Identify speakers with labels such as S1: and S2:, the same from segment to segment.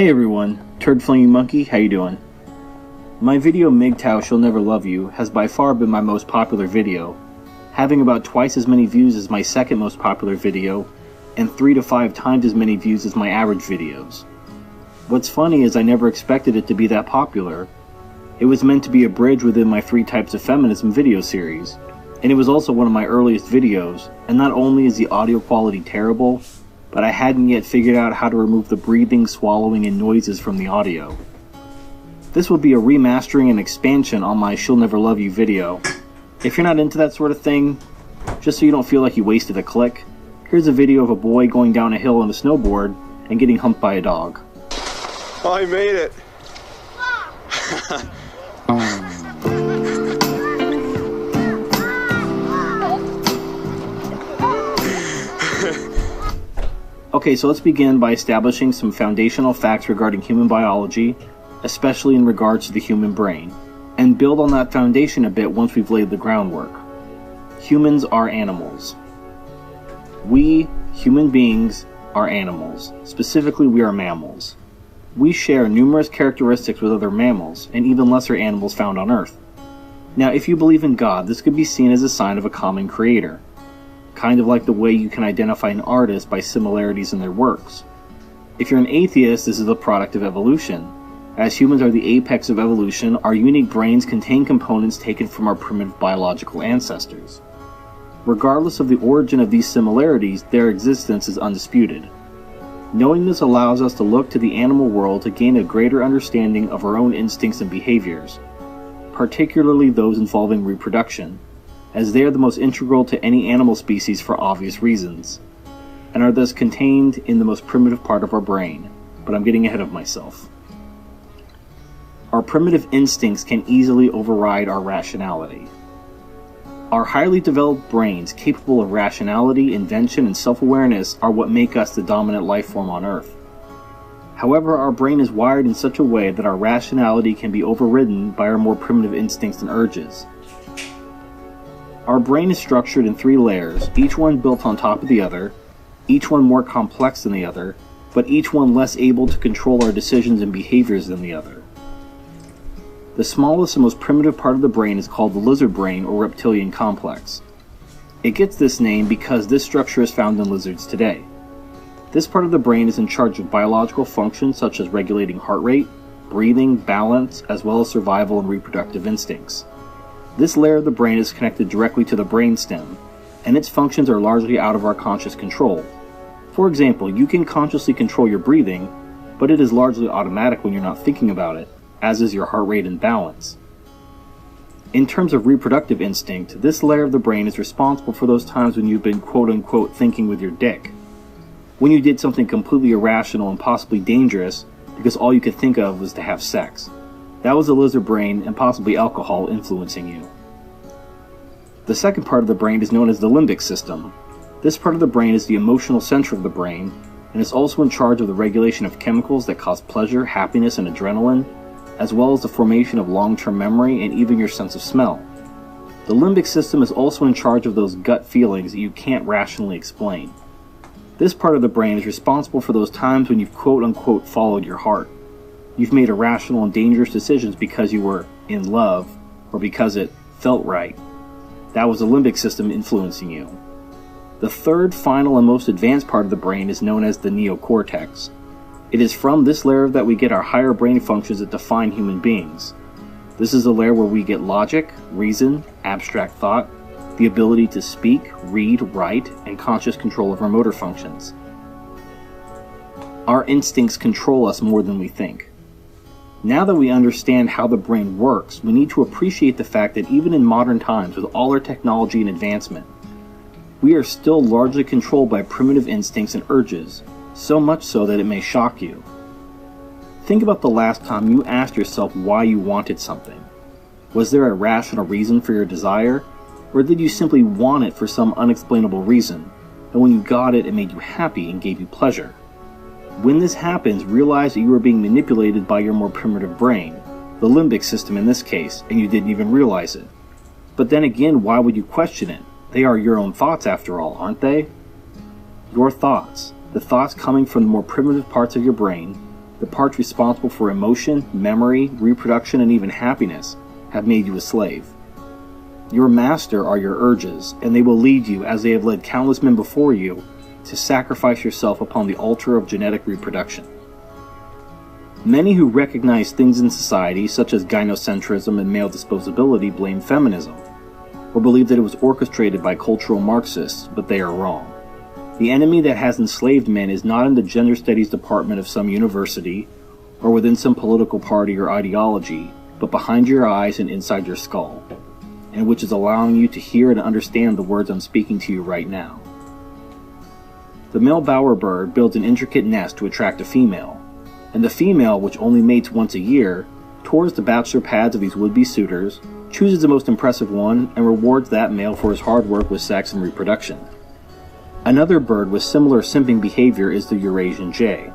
S1: Hey everyone, Turd Flinging Monkey, how you doing? My video Mgtow She'll Never Love You has by far been my most popular video, having about twice as many views as my second most popular video, and 3 to 5 times as many views as my average videos. What's funny is I never expected it to be that popular. It was meant to be a bridge within my 3 Types of Feminism video series, and it was also one of my earliest videos, and not only is the audio quality terrible, but I hadn't yet figured out how to remove the breathing, swallowing, and noises from the audio. This will be a remastering and expansion on my She'll Never Love You video. If you're not into that sort of thing, just so you don't feel like you wasted a click, here's a video of a boy going down a hill on a snowboard and getting humped by a dog.
S2: Oh, I made it!
S1: Okay, so let's begin by establishing some foundational facts regarding human biology, especially in regards to the human brain, and build on that foundation a bit once we've laid the groundwork. Humans are animals. We, human beings, are animals. Specifically, we are mammals. We share numerous characteristics with other mammals, and even lesser animals found on Earth. Now, if you believe in God, this could be seen as a sign of a common creator. Kind of like the way you can identify an artist by similarities in their works. If you're an atheist, this is the product of evolution. As humans are the apex of evolution, our unique brains contain components taken from our primitive biological ancestors. Regardless of the origin of these similarities, their existence is undisputed. Knowing this allows us to look to the animal world to gain a greater understanding of our own instincts and behaviors, particularly those involving reproduction, as they are the most integral to any animal species for obvious reasons, and are thus contained in the most primitive part of our brain. But I'm getting ahead of myself. Our primitive instincts can easily override our rationality. Our highly developed brains, capable of rationality, invention, and self-awareness, are what make us the dominant life form on Earth. However, our brain is wired in such a way that our rationality can be overridden by our more primitive instincts and urges. Our brain is structured in 3 layers, each one built on top of the other, each one more complex than the other, but each one less able to control our decisions and behaviors than the other. The smallest and most primitive part of the brain is called the lizard brain or reptilian complex. It gets this name because this structure is found in lizards today. This part of the brain is in charge of biological functions such as regulating heart rate, breathing, balance, as well as survival and reproductive instincts. This layer of the brain is connected directly to the brainstem, and its functions are largely out of our conscious control. For example, you can consciously control your breathing, but it is largely automatic when you're not thinking about it, as is your heart rate and balance. In terms of reproductive instinct, this layer of the brain is responsible for those times when you've been quote-unquote thinking with your dick. When you did something completely irrational and possibly dangerous because all you could think of was to have sex. That was the lizard brain and possibly alcohol influencing you. The second part of the brain is known as the limbic system. This part of the brain is the emotional center of the brain, and is also in charge of the regulation of chemicals that cause pleasure, happiness, and adrenaline, as well as the formation of long-term memory and even your sense of smell. The limbic system is also in charge of those gut feelings that you can't rationally explain. This part of the brain is responsible for those times when you've quote-unquote followed your heart. You've made irrational and dangerous decisions because you were in love, or because it felt right. That was the limbic system influencing you. The third, final, and most advanced part of the brain is known as the neocortex. It is from this layer that we get our higher brain functions that define human beings. This is the layer where we get logic, reason, abstract thought, the ability to speak, read, write, and conscious control of our motor functions. Our instincts control us more than we think. Now that we understand how the brain works, we need to appreciate the fact that even in modern times, with all our technology and advancement, we are still largely controlled by primitive instincts and urges, so much so that it may shock you. Think about the last time you asked yourself why you wanted something. Was there a rational reason for your desire, or did you simply want it for some unexplainable reason, and when you got it, it made you happy and gave you pleasure? When this happens, realize that you are being manipulated by your more primitive brain, the limbic system in this case, and you didn't even realize it. But then again, why would you question it? They are your own thoughts after all, aren't they? Your thoughts, the thoughts coming from the more primitive parts of your brain, The parts responsible for emotion, memory, reproduction, and even happiness have made you a slave. Your master are your urges, and they will lead you, as they have led countless men before you, to sacrifice yourself upon the altar of genetic reproduction. Many who recognize things in society, such as gynocentrism and male disposability, blame feminism, or believe that it was orchestrated by cultural Marxists, but they are wrong. The enemy that has enslaved men is not in the gender studies department of some university, or within some political party or ideology, but behind your eyes and inside your skull, and which is allowing you to hear and understand the words I'm speaking to you right now. The male bowerbird builds an intricate nest to attract a female, and the female, which only mates once a year, tours the bachelor pads of these would-be suitors, chooses the most impressive one, and rewards that male for his hard work with sex and reproduction. Another bird with similar simping behavior is the Eurasian jay,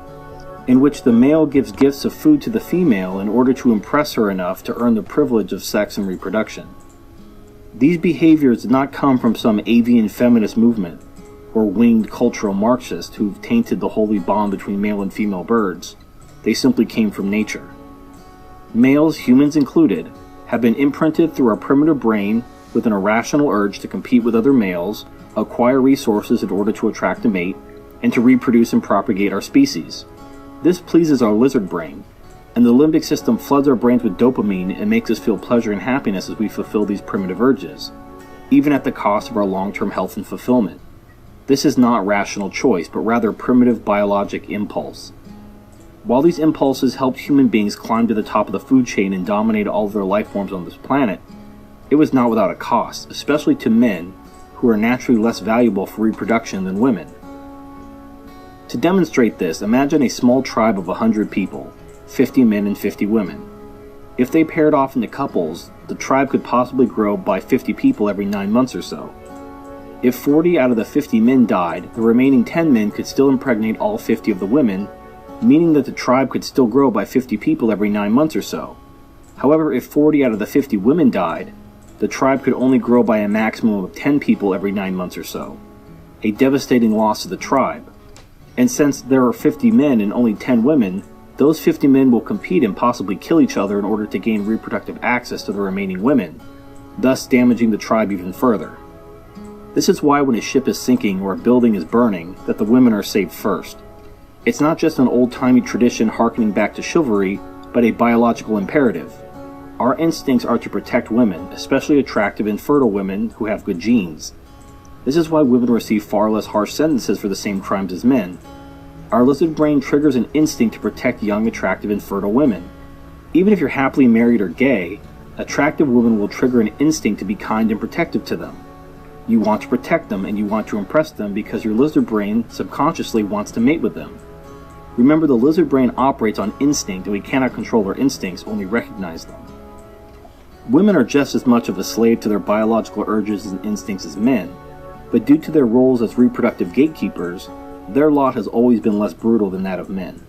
S1: in which the male gives gifts of food to the female in order to impress her enough to earn the privilege of sex and reproduction. These behaviors did not come from some avian feminist movement, or winged cultural Marxists who've tainted the holy bond between male and female birds. They simply came from nature. Males, humans included, have been imprinted through our primitive brain with an irrational urge to compete with other males, acquire resources in order to attract a mate, and to reproduce and propagate our species. This pleases our lizard brain, and the limbic system floods our brains with dopamine and makes us feel pleasure and happiness as we fulfill these primitive urges, even at the cost of our long-term health and fulfillment. This is not rational choice, but rather primitive biologic impulse. While these impulses helped human beings climb to the top of the food chain and dominate all of their life forms on this planet, it was not without a cost, especially to men, who are naturally less valuable for reproduction than women. To demonstrate this, imagine a small tribe of 100 people, 50 men and 50 women. If they paired off into couples, the tribe could possibly grow by 50 people every 9 months or so. If 40 out of the 50 men died, the remaining 10 men could still impregnate all 50 of the women, meaning that the tribe could still grow by 50 people every 9 months or so. However, if 40 out of the 50 women died, the tribe could only grow by a maximum of 10 people every 9 months or so, a devastating loss to the tribe. And since there are 50 men and only 10 women, those 50 men will compete and possibly kill each other in order to gain reproductive access to the remaining women, thus damaging the tribe even further. This is why when a ship is sinking or a building is burning, that the women are saved first. It's not just an old-timey tradition harkening back to chivalry, but a biological imperative. Our instincts are to protect women, especially attractive and fertile women who have good genes. This is why women receive far less harsh sentences for the same crimes as men. Our lizard brain triggers an instinct to protect young, attractive, and fertile women. Even if you're happily married or gay, attractive women will trigger an instinct to be kind and protective to them. You want to protect them and you want to impress them because your lizard brain subconsciously wants to mate with them. Remember, the lizard brain operates on instinct, and we cannot control our instincts, only recognize them. Women are just as much of a slave to their biological urges and instincts as men, but due to their roles as reproductive gatekeepers, their lot has always been less brutal than that of men.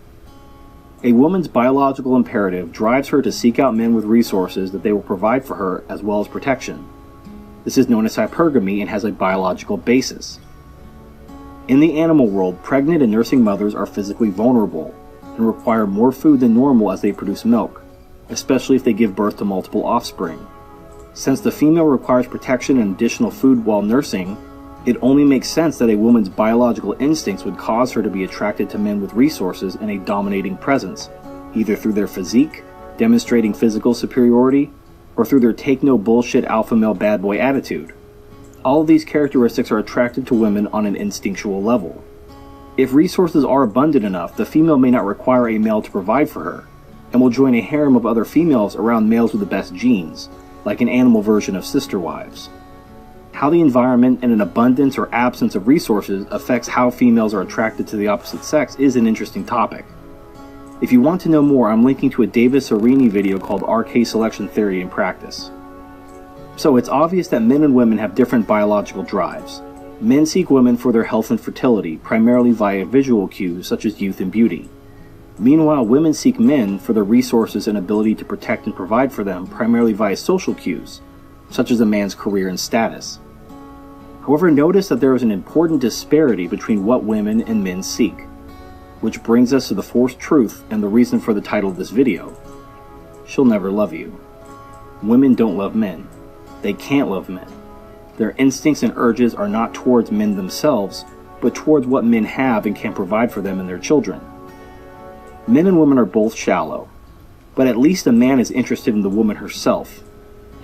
S1: A woman's biological imperative drives her to seek out men with resources that they will provide for her as well as protection. This is known as hypergamy and has a biological basis. In the animal world, pregnant and nursing mothers are physically vulnerable and require more food than normal as they produce milk, especially if they give birth to multiple offspring. Since the female requires protection and additional food while nursing, it only makes sense that a woman's biological instincts would cause her to be attracted to men with resources and a dominating presence, either through their physique, demonstrating physical superiority, or through their take-no-bullshit alpha male bad boy attitude. All of these characteristics are attractive to women on an instinctual level. If resources are abundant enough, the female may not require a male to provide for her, and will join a harem of other females around males with the best genes, like an animal version of sister wives. How the environment and an abundance or absence of resources affects how females are attracted to the opposite sex is an interesting topic. If you want to know more, I'm linking to a Davis Arini video called RK Selection Theory in Practice. So it's obvious that men and women have different biological drives. Men seek women for their health and fertility, primarily via visual cues such as youth and beauty. Meanwhile, women seek men for their resources and ability to protect and provide for them, primarily via social cues, such as a man's career and status. However, notice that there is an important disparity between what women and men seek. Which brings us to the forced truth and the reason for the title of this video. She'll never love you. Women don't love men. They can't love men. Their instincts and urges are not towards men themselves, but towards what men have and can provide for them and their children. Men and women are both shallow, but at least a man is interested in the woman herself.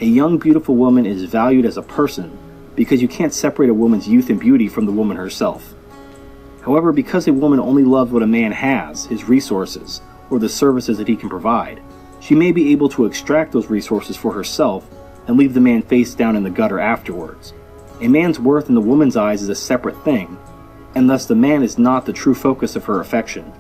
S1: A young, beautiful woman is valued as a person because you can't separate a woman's youth and beauty from the woman herself. However, because a woman only loves what a man has, his resources, or the services that he can provide, she may be able to extract those resources for herself and leave the man face down in the gutter afterwards. A man's worth in the woman's eyes is a separate thing, and thus the man is not the true focus of her affection.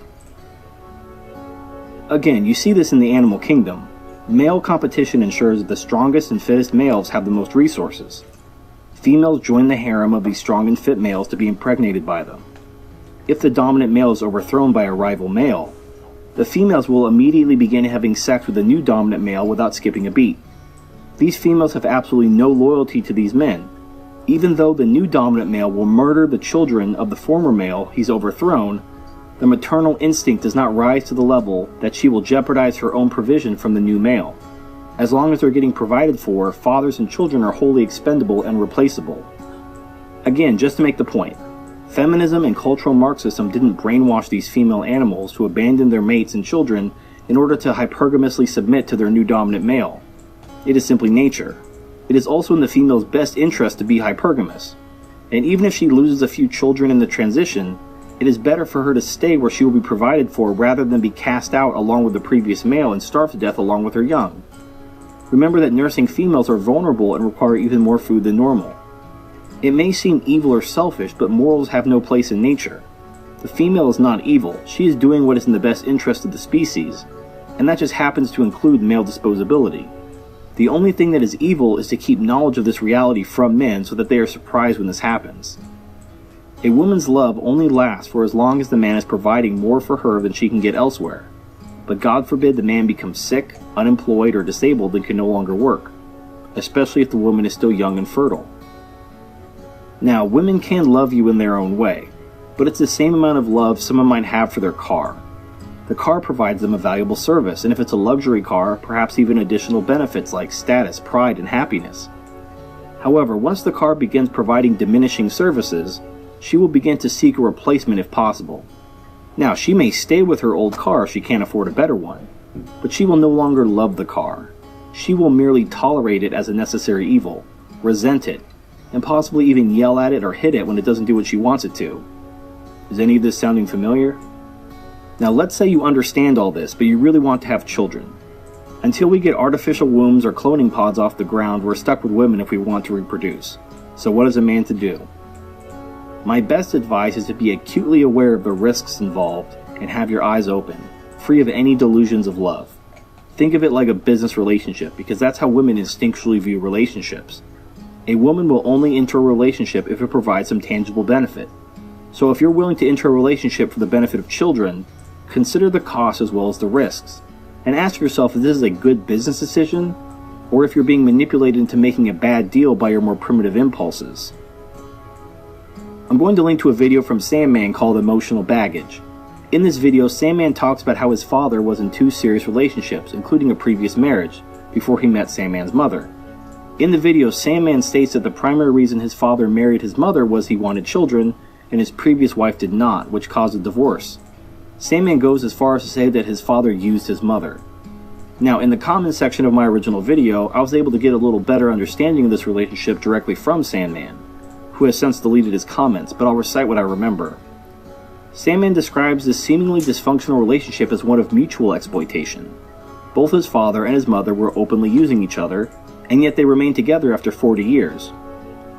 S1: Again, you see this in the animal kingdom. Male competition ensures that the strongest and fittest males have the most resources. Females join the harem of these strong and fit males to be impregnated by them. If the dominant male is overthrown by a rival male, the females will immediately begin having sex with the new dominant male without skipping a beat. These females have absolutely no loyalty to these men, even though the new dominant male will murder the children of the former male he's overthrown. The maternal instinct does not rise to the level that she will jeopardize her own provision from the new male. As long as they're getting provided for, fathers and children are wholly expendable and replaceable. Again, just to make the point, feminism and cultural Marxism didn't brainwash these female animals to abandon their mates and children in order to hypergamously submit to their new dominant male. It is simply nature. It is also in the female's best interest to be hypergamous. And even if she loses a few children in the transition, it is better for her to stay where she will be provided for rather than be cast out along with the previous male and starve to death along with her young. Remember that nursing females are vulnerable and require even more food than normal. It may seem evil or selfish, but morals have no place in nature. The female is not evil, she is doing what is in the best interest of the species, and that just happens to include male disposability. The only thing that is evil is to keep knowledge of this reality from men so that they are surprised when this happens. A woman's love only lasts for as long as the man is providing more for her than she can get elsewhere. But God forbid the man becomes sick, unemployed, or disabled and can no longer work, especially if the woman is still young and fertile. Now, women can love you in their own way, but it's the same amount of love someone might have for their car. The car provides them a valuable service, and if it's a luxury car, perhaps even additional benefits like status, pride, and happiness. However, once the car begins providing diminishing services, she will begin to seek a replacement if possible. Now, she may stay with her old car if she can't afford a better one, but she will no longer love the car. She will merely tolerate it as a necessary evil, resent it, and possibly even yell at it or hit it when it doesn't do what she wants it to. Is any of this sounding familiar? Now, let's say you understand all this, but you really want to have children. Until we get artificial wombs or cloning pods off the ground, we're stuck with women if we want to reproduce. So what is a man to do? My best advice is to be acutely aware of the risks involved and have your eyes open, free of any delusions of love. Think of it like a business relationship, because that's how women instinctually view relationships. A woman will only enter a relationship if it provides some tangible benefit. So if you're willing to enter a relationship for the benefit of children, consider the costs as well as the risks, and ask yourself if this is a good business decision, or if you're being manipulated into making a bad deal by your more primitive impulses. I'm going to link to a video from Sandman called Emotional Baggage. In this video, Sandman talks about how his father was in 2 serious relationships, including a previous marriage, before he met Sandman's mother. In the video, Sandman states that the primary reason his father married his mother was he wanted children, and his previous wife did not, which caused a divorce. Sandman goes as far as to say that his father used his mother. Now, in the comments section of my original video, I was able to get a little better understanding of this relationship directly from Sandman, who has since deleted his comments, but I'll recite what I remember. Sandman describes this seemingly dysfunctional relationship as one of mutual exploitation. Both his father and his mother were openly using each other, and yet they remained together after 40 years.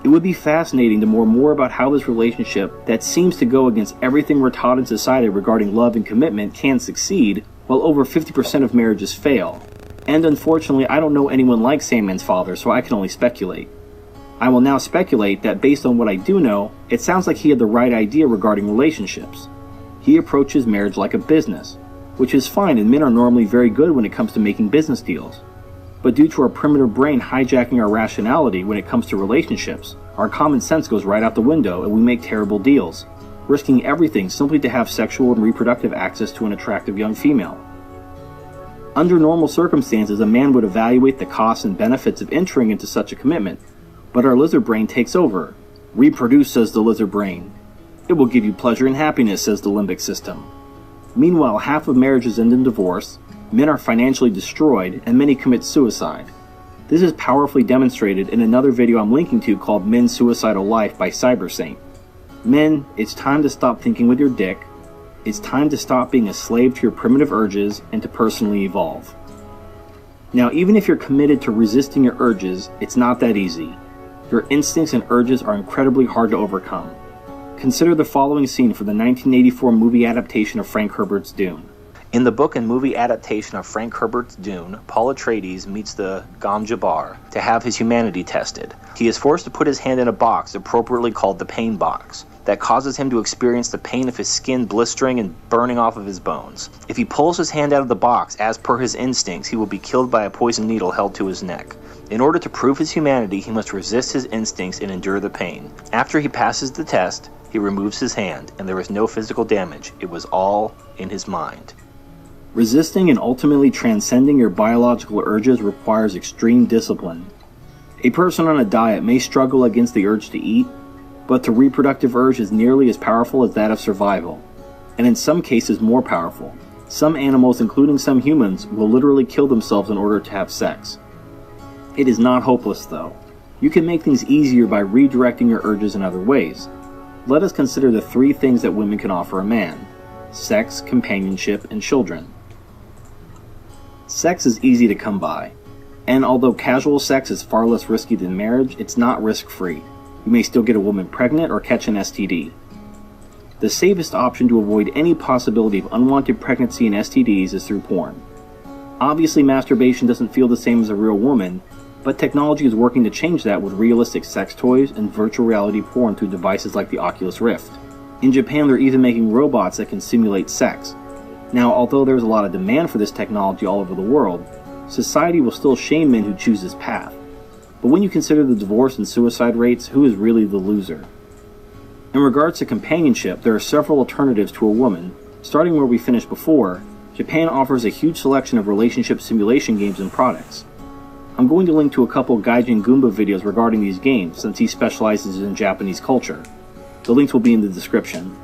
S1: It would be fascinating to learn more about how this relationship, that seems to go against everything we're taught in society regarding love and commitment, can succeed, while over 50% of marriages fail. And unfortunately, I don't know anyone like Sandman's father, so I can only speculate. I will now speculate that based on what I do know, it sounds like he had the right idea regarding relationships. He approaches marriage like a business, which is fine, and men are normally very good when it comes to making business deals. But due to our primitive brain hijacking our rationality when it comes to relationships, our common sense goes right out the window and we make terrible deals. risking everything simply to have sexual and reproductive access to an attractive young female. Under normal circumstances, a man would evaluate the costs and benefits of entering into such a commitment, but our lizard brain takes over. Reproduce, says the lizard brain. It will give you pleasure and happiness, says the limbic system. Meanwhile, half of marriages end in divorce, men are financially destroyed, and many commit suicide. This is powerfully demonstrated in another video I'm linking to called Men's Suicidal Life by Cybersaint. Men, it's time to stop thinking with your dick. It's time to stop being a slave to your primitive urges and to personally evolve. Now, even if you're committed to resisting your urges, it's not that easy. Your instincts and urges are incredibly hard to overcome. Consider the following scene from the 1984 movie adaptation of Frank Herbert's Dune. In the book and movie adaptation of Frank Herbert's Dune, Paul Atreides meets the Gom Jabbar to have his humanity tested. He is forced to put his hand in a box appropriately called the pain box that causes him to experience the pain of his skin blistering and burning off of his bones. If he pulls his hand out of the box as per his instincts, he will be killed by a poison needle held to his neck. In order to prove his humanity, he must resist his instincts and endure the pain. After he passes the test, he removes his hand, and there was no physical damage. It was all in his mind. Resisting and ultimately transcending your biological urges requires extreme discipline. A person on a diet may struggle against the urge to eat, but the reproductive urge is nearly as powerful as that of survival, and in some cases more powerful. Some animals, including some humans, will literally kill themselves in order to have sex. It is not hopeless, though. You can make things easier by redirecting your urges in other ways. Let us consider the 3 things that women can offer a man: sex, companionship, and children. Sex is easy to come by, and although casual sex is far less risky than marriage, it's not risk-free. You may still get a woman pregnant or catch an STD. The safest option to avoid any possibility of unwanted pregnancy and STDs is through porn. Obviously, masturbation doesn't feel the same as a real woman, but technology is working to change that with realistic sex toys and virtual reality porn through devices like the Oculus Rift. In Japan, they're even making robots that can simulate sex. Now, although there's a lot of demand for this technology all over the world, society will still shame men who choose this path. But when you consider the divorce and suicide rates, who is really the loser? In regards to companionship, there are several alternatives to a woman. Starting where we finished before, Japan offers a huge selection of relationship simulation games and products. I'm going to link to a couple Gaijin Goomba videos regarding these games, since he specializes in Japanese culture. The links will be in the description.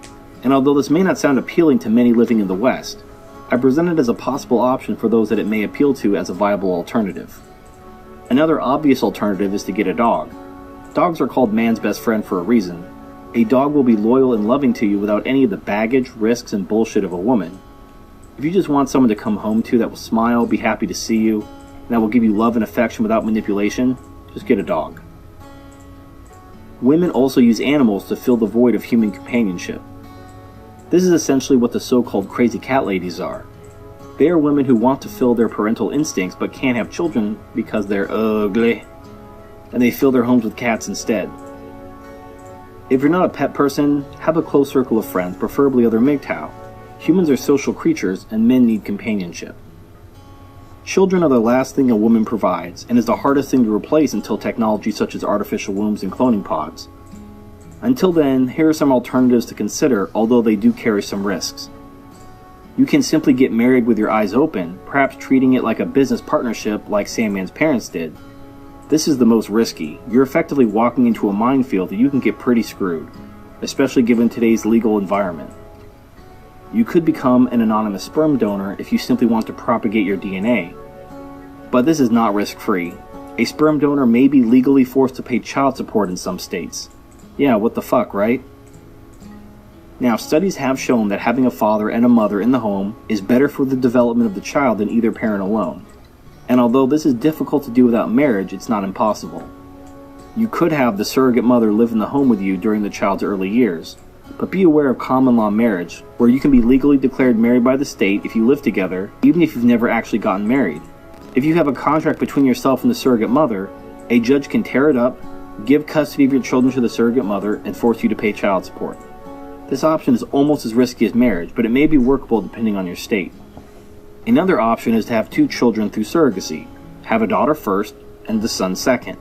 S1: And although this may not sound appealing to many living in the West, I present it as a possible option for those that it may appeal to as a viable alternative. Another obvious alternative is to get a dog. Dogs are called man's best friend for a reason. A dog will be loyal and loving to you without any of the baggage, risks, and bullshit of a woman. If you just want someone to come home to that will smile, be happy to see you, and that will give you love and affection without manipulation, just get a dog. Women also use animals to fill the void of human companionship. This is essentially what the so-called crazy cat ladies are. They are women who want to fill their parental instincts but can't have children because they're ugly, and they fill their homes with cats instead. If you're not a pet person, have a close circle of friends, preferably other Mgtow. Humans are social creatures, and men need companionship. Children are the last thing a woman provides, and is the hardest thing to replace until technology such as artificial wombs and cloning pods. Until then, here are some alternatives to consider, although they do carry some risks. You can simply get married with your eyes open, perhaps treating it like a business partnership like Sandman's parents did. This is the most risky. You're effectively walking into a minefield that you can get pretty screwed, especially given today's legal environment. You could become an anonymous sperm donor if you simply want to propagate your DNA. But this is not risk-free. A sperm donor may be legally forced to pay child support in some states. Yeah, what the fuck, right? Now, studies have shown that having a father and a mother in the home is better for the development of the child than either parent alone. And although this is difficult to do without marriage, it's not impossible. You could have the surrogate mother live in the home with you during the child's early years, but be aware of common law marriage, where you can be legally declared married by the state if you live together, even if you've never actually gotten married. If you have a contract between yourself and the surrogate mother, a judge can tear it up, give custody of your children to the surrogate mother, and force you to pay child support. This option is almost as risky as marriage, but it may be workable depending on your state. Another option is to have 2 children through surrogacy. Have a daughter first, and the son second.